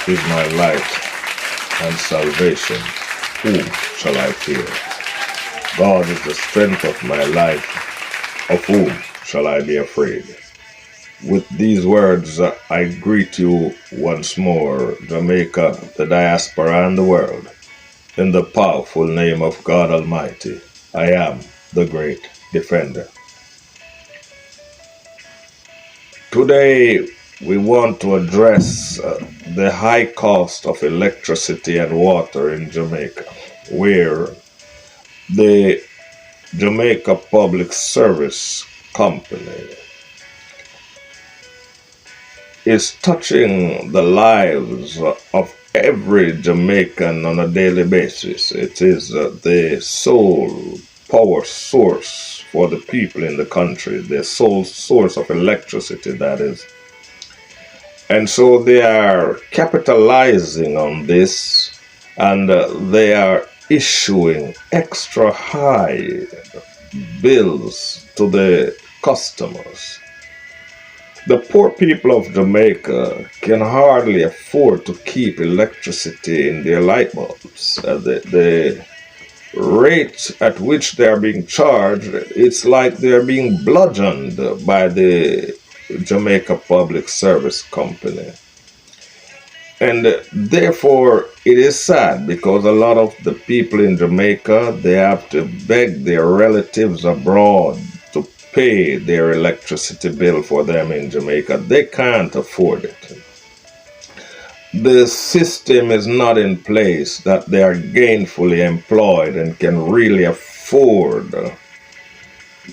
is my light and salvation. Whom shall I fear? God is the strength of my life. Of whom shall I be afraid? With these words, I greet you once more, Jamaica, the diaspora, and the world. In the powerful name of God Almighty, I am the great defender. Today, we want to address the high cost of electricity and water in Jamaica, where the Jamaica Public Service Company is touching the lives of every Jamaican on a daily basis. It is the sole power source for the people in the country, the sole source of electricity, that is. And so they are capitalizing on this, and they are issuing extra high bills to the customers. The poor people of Jamaica can hardly afford to keep electricity in their light bulbs. The rate at which they are being charged, it's like they're being bludgeoned by the Jamaica Public Service Company. And therefore, it is sad because a lot of the people in Jamaica, they have to beg their relatives abroad to pay their electricity bill for them in Jamaica. They can't afford it. The system is not in place that they are gainfully employed and can really afford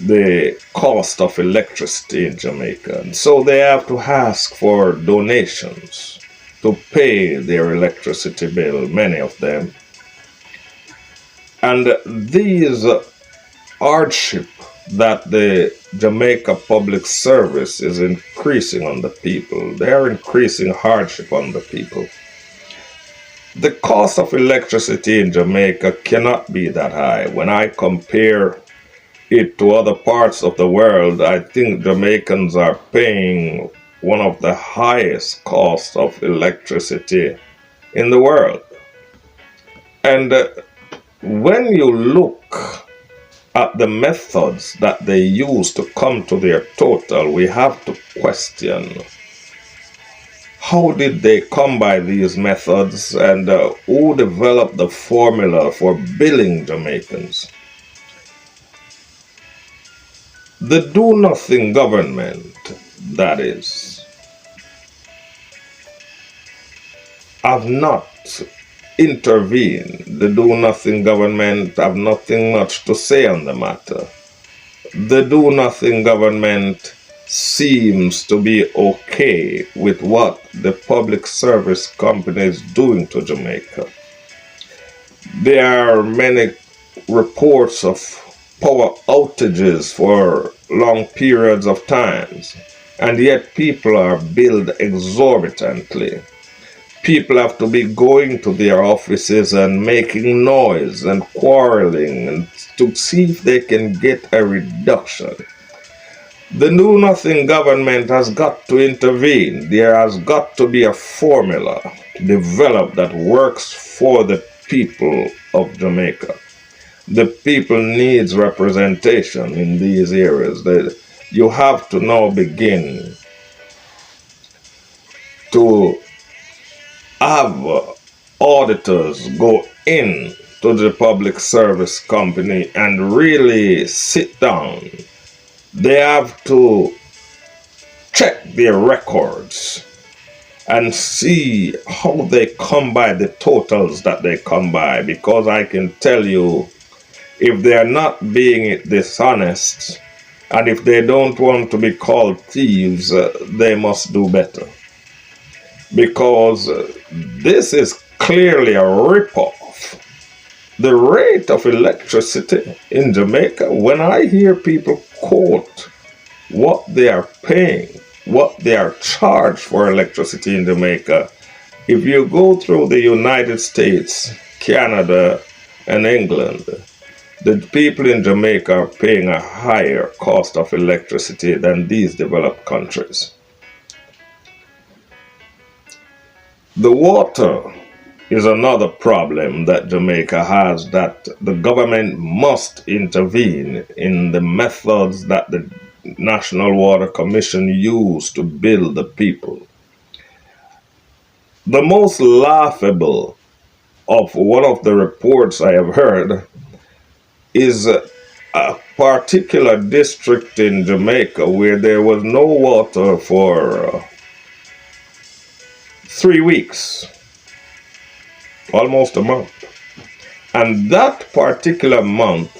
the cost of electricity in Jamaica. And so they have to ask for donations to pay their electricity bill, many of them. And these hardship that the Jamaica Public Service is increasing on the people. They are increasing hardship on the people. The cost of electricity in Jamaica cannot be that high. When I compare it to other parts of the world, I think Jamaicans are paying one of the highest costs of electricity in the world. And when you look at the methods that they use to come to their total, we have to question how did they come by these methods, and who developed the formula for billing Jamaicans. The do-nothing government, that is, have not intervened. The do-nothing government have nothing much to say on the matter. The do-nothing government seems to be okay with what the public service company is doing to Jamaica. There are many reports of power outages for long periods of times, and yet people are billed exorbitantly. People have to be going to their offices and making noise and quarreling and to see if they can get a reduction. The do-nothing government has got to intervene. There has got to be a formula developed that works for the people of Jamaica. The people needs representation in these areas. You have to now begin to have auditors go in to the public service company and really sit down. They have to check their records and see how they come by the totals that they come by, because I can tell you, if they are not being dishonest and if they don't want to be called thieves, they must do better. Because this is clearly a ripoff. The rate of electricity in Jamaica, when I hear people quote what they are paying, what they are charged for electricity in Jamaica, if you go through the United States, Canada, and England, the people in Jamaica are paying a higher cost of electricity than these developed countries. The water is another problem that Jamaica has, that the government must intervene in the methods that the National Water Commission used to build the people. The most laughable of one of the reports I have heard is a particular district in Jamaica where there was no water for 3 weeks, almost a month. And that particular month,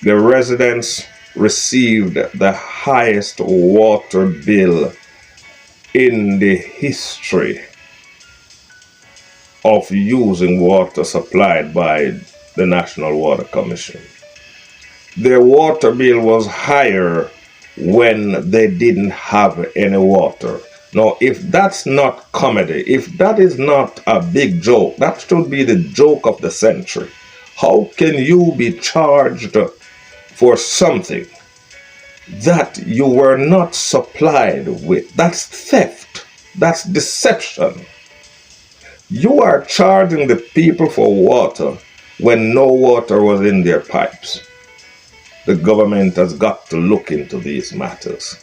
the residents received the highest water bill in the history of using water supplied by the National Water Commission. Their water bill was higher when they didn't have any water. Now, if that's not comedy, if that is not a big joke, that should be the joke of the century. How can you be charged for something that you were not supplied with? That's theft. That's deception. You are charging the people for water when no water was in their pipes. The government has got to look into these matters.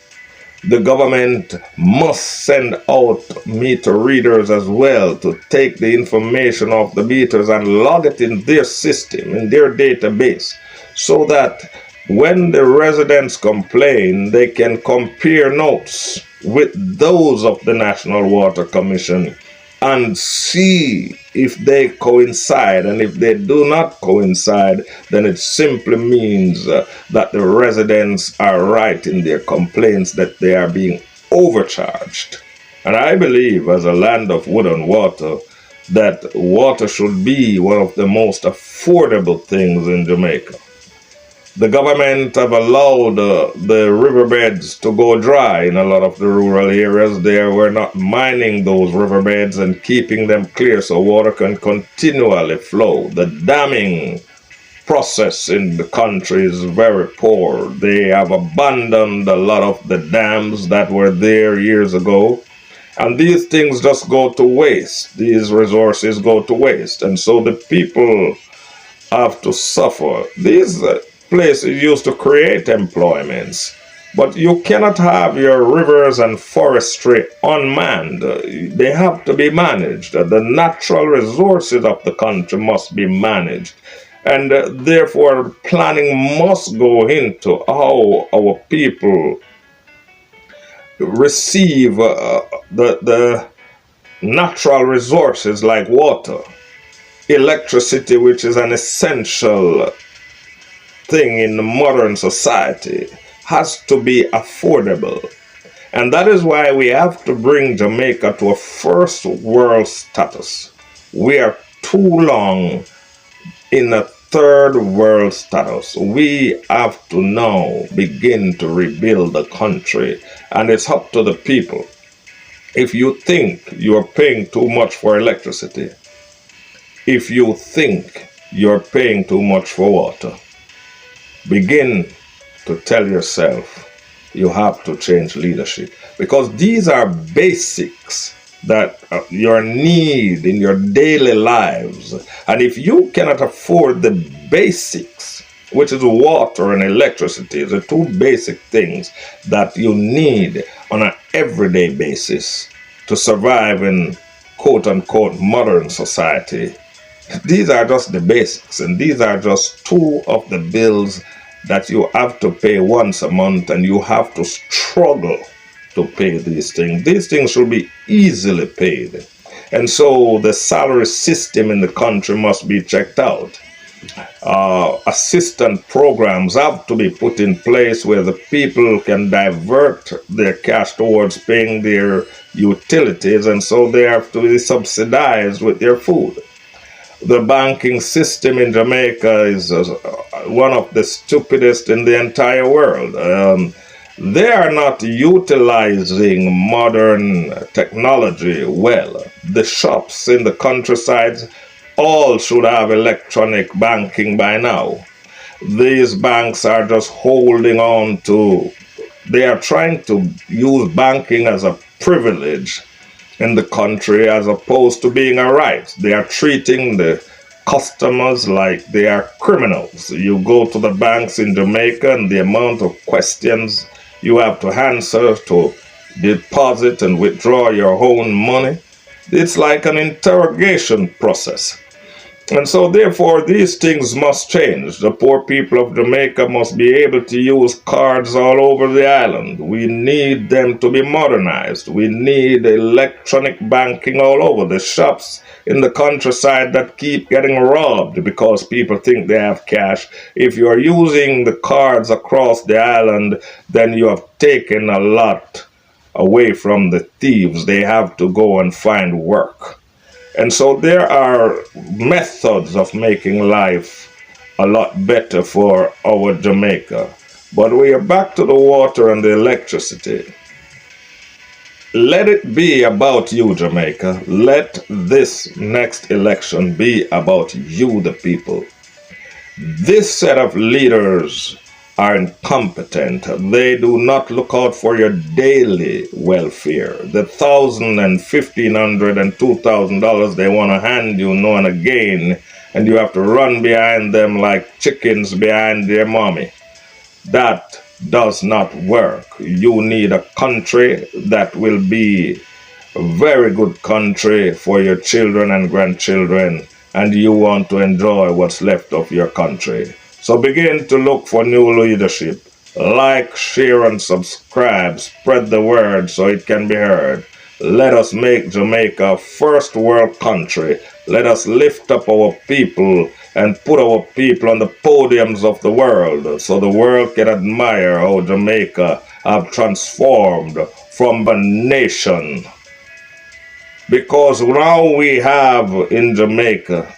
The government must send out meter readers as well to take the information of the meters and log it in their system, in their database, so that when the residents complain, they can compare notes with those of the National Water Commission and see if they coincide. And if they do not coincide, then it simply means that the residents are right in their complaints that they are being overcharged. And I believe, as a land of wood and water, that water should be one of the most affordable things in Jamaica. The government have allowed the riverbeds to go dry in a lot of the rural areas. They were not mining those riverbeds and keeping them clear so water can continually flow. The damming process in the country is very poor. They have abandoned a lot of the dams that were there years ago. And these things just go to waste. These resources go to waste. And so the people have to suffer. These places used to create employments, but you cannot have your rivers and forestry unmanned. They have to be managed. The natural resources of the country must be managed, and therefore planning must go into how our people receive the natural resources like water, electricity, which is an essential thing in the modern society, has to be affordable. And that is why we have to bring Jamaica to a first world status. We are too long in a third world status. We have to now begin to rebuild the country, and it's up to the people. If you think you're paying too much for electricity, if you think you're paying too much for water, begin to tell yourself you have to change leadership, because these are basics that you need in your daily lives. And if you cannot afford the basics, which is water and electricity, the two basic things that you need on an everyday basis to survive in quote-unquote modern society, these are just the basics, and these are just two of the bills that you have to pay once a month, and you have to struggle to pay these things. These things should be easily paid. And so the salary system in the country must be checked out. Assistance programs have to be put in place where the people can divert their cash towards paying their utilities, and so they have to be subsidized with their food. The banking system in Jamaica is one of the stupidest in the entire world. They are not utilizing modern technology well. The shops in the countryside all should have electronic banking by now. These banks are just holding on to, they are trying to use banking as a privilege in the country as opposed to being a right. They are treating the customers like they are criminals. You go to the banks in Jamaica and the amount of questions you have to answer to deposit and withdraw your own money, it's like an interrogation process. And so, therefore, these things must change. The poor people of Jamaica must be able to use cards all over the island. We need them to be modernized. We need electronic banking all over. The shops in the countryside that keep getting robbed because people think they have cash. If you're using the cards across the island, then you have taken a lot away from the thieves. They have to go and find work. And so there are methods of making life a lot better for our Jamaica. But we are back to the water and the electricity. Let it be about you, Jamaica. Let this next election be about you, the people. This set of leaders are incompetent. They do not look out for your daily welfare. The $1,000 and $1,500 and $2,000 they want to hand you now and again, and you have to run behind them like chickens behind their mommy. That does not work. You need a country that will be a very good country for your children and grandchildren, and you want to enjoy what's left of your country. So begin to look for new leadership. Like, share, and subscribe. Spread the word so it can be heard. Let us make Jamaica a first world country. Let us lift up our people and put our people on the podiums of the world so the world can admire how Jamaica have transformed from a nation. Because now we have in Jamaica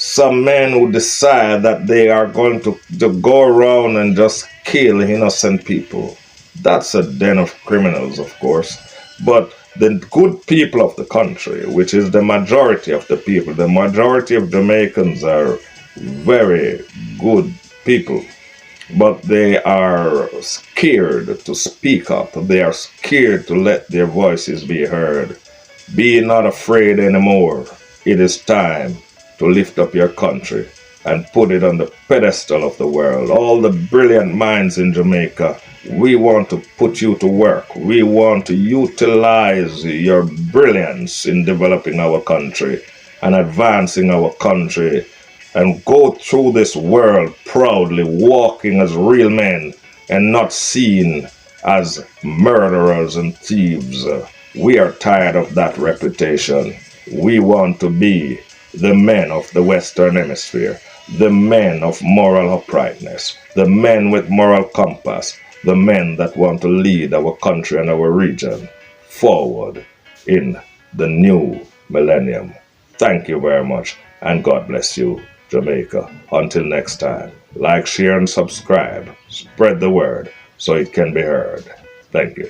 some men who decide that they are going to go around and just kill innocent people. That's a den of criminals, of course. But the good people of the country, which is the majority of the people, the majority of Jamaicans are very good people. But they are scared to speak up. They are scared to let their voices be heard. Be not afraid anymore. It is time to lift up your country and put it on the pedestal of the world. All the brilliant minds in Jamaica, we want to put you to work. We want to utilize your brilliance in developing our country and advancing our country and go through this world proudly, walking as real men and not seen as murderers and thieves. We are tired of that reputation. We want to be the men of the Western Hemisphere, the men of moral uprightness, the men with moral compass, the men that want to lead our country and our region forward in the new millennium. Thank you very much, and God bless you, Jamaica. Until next time, like, share, and subscribe. Spread the word so it can be heard. Thank you.